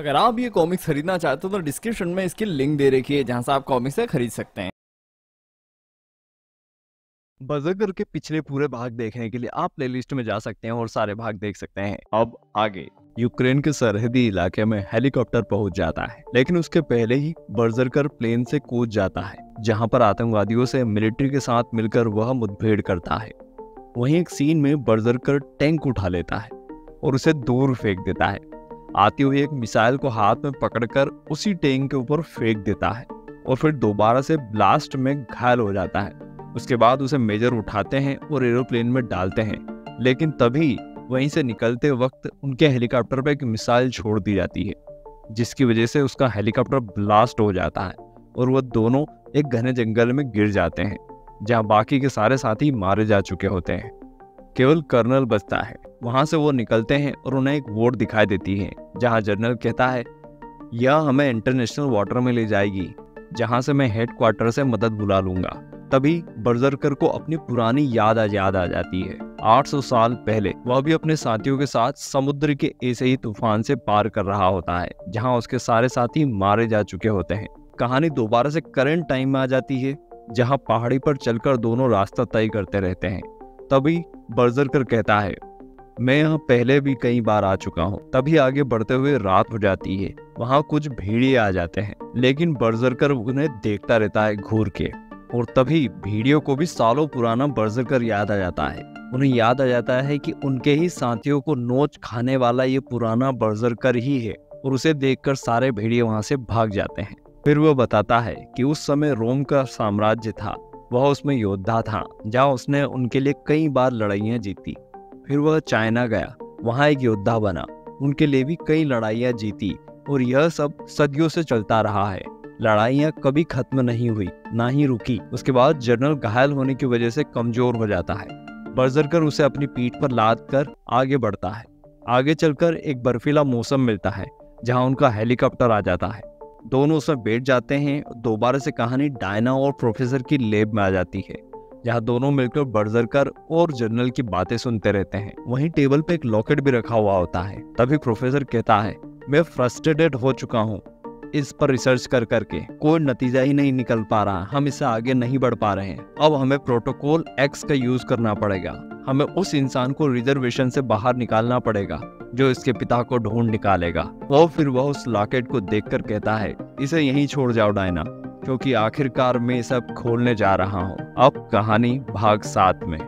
अगर आप ये कॉमिक्स खरीदना चाहते हो तो डिस्क्रिप्शन में इसकी लिंक दे रखी है, जहां से आप कॉमिक्स खरीद सकते हैं। बर्ज़र्कर के पिछले पूरे भाग देखने के लिए आप प्लेलिस्ट में जा सकते हैं और सारे भाग देख सकते हैं। अब आगे यूक्रेन के सरहदी इलाके में हेलीकॉप्टर पहुंच जाता है, लेकिन उसके पहले ही बर्ज़र्कर प्लेन से कूद जाता है, जहां पर आतंकवादियों से मिलिट्री के साथ मिलकर वह मुठभेड़ करता है। वहीं एक सीन में बर्ज़र्कर टैंक उठा लेता है और उसे दूर फेंक देता है। आती हुई एक मिसाइल को हाथ में पकड़कर उसी टैंक के ऊपर फेंक देता है और फिर दोबारा से ब्लास्ट में घायल हो जाता है। उसके बाद उसे मेजर उठाते हैं और एरोप्लेन में डालते हैं, लेकिन तभी वहीं से निकलते वक्त उनके हेलीकॉप्टर पर एक मिसाइल छोड़ दी जाती है, जिसकी वजह से उसका हेलीकॉप्टर ब्लास्ट हो जाता है और वह दोनों एक घने जंगल में गिर जाते हैं, जहां बाकी के सारे साथी मारे जा चुके होते हैं। केवल कर्नल बचता है। वहां से वो निकलते हैं और उन्हें एक बोट दिखाई देती है, जहां जनरल कहता है यह हमें इंटरनेशनल वाटर में ले जाएगी, जहां से मैं हेडक्वार्टर से मदद बुला लूंगा। तभी बर्ज़र्कर को अपनी पुरानी याद आ जाती है। 800 साल पहले वह भी अपने साथियों के साथ समुद्र के ऐसे ही तूफान से पार कर रहा होता है, जहां उसके सारे साथी मारे जा चुके होते हैं। कहानी दोबारा से करंट टाइम में आ जाती है, जहां पहाड़ी पर चलकर दोनों रास्ता तय करते रहते हैं। तभी बर्ज़र्कर कहता है मैं यहाँ पहले भी कई बार आ चुका हूँ। तभी आगे बढ़ते हुए रात हो जाती है। वहाँ कुछ भेड़िए आ जाते हैं, लेकिन बर्ज़र्कर उन्हें देखता रहता है घूर के। और तभी भेड़ियों को भी सालों पुराना बर्ज़र्कर याद आ जाता है। उन्हें याद आ जाता है कि उनके ही साथियों को नोच खाने वाला ये पुराना बर्ज़र्कर ही है, और उसे देखकर सारे भेड़िए वहाँ से भाग जाते हैं। फिर वो बताता है कि उस समय रोम का साम्राज्य था, वह उसमें योद्धा था, जहाँ उसने उनके लिए कई बार लड़ाइयाँ जीती। फिर वह चाइना गया, वहाँ एक योद्धा बना, उनके लिए भी कई लड़ाइयाँ जीती, और यह सब सदियों से चलता रहा है। लड़ाइयाँ कभी खत्म नहीं हुई, ना ही रुकी। उसके बाद जनरल घायल होने की वजह से कमजोर हो जाता है। बर्ज़र्कर उसे अपनी पीठ पर लाद कर आगे बढ़ता है। आगे चलकर एक बर्फीला मौसम मिलता है, जहाँ उनका हेलीकॉप्टर आ जाता है। दोनों उसमें बैठ जाते हैं। दोबारा से कहानी डायना और प्रोफेसर की लैब में आ जाती है, जहाँ दोनों मिलकर बर्ज़र्कर और जनरल की बातें सुनते रहते हैं। वहीं टेबल पे एक लॉकेट भी रखा हुआ होता है। तभी प्रोफेसर कहता है मैं फ्रस्ट्रेटेड हो चुका हूँ, इस पर रिसर्च कर करके कोई नतीजा ही नहीं निकल पा रहा, हम इससे आगे नहीं बढ़ पा रहे हैं। अब हमें प्रोटोकॉल एक्स का यूज करना पड़ेगा। हमें उस इंसान को रिजर्वेशन से बाहर निकालना पड़ेगा जो इसके पिता को ढूंढ निकालेगा। और फिर वह उस लॉकेट को देखकर कहता है इसे यहीं छोड़ जाओ डायना, क्योंकि आखिरकार मैं सब खोलने जा रहा हूँ। अब कहानी भाग 7 में।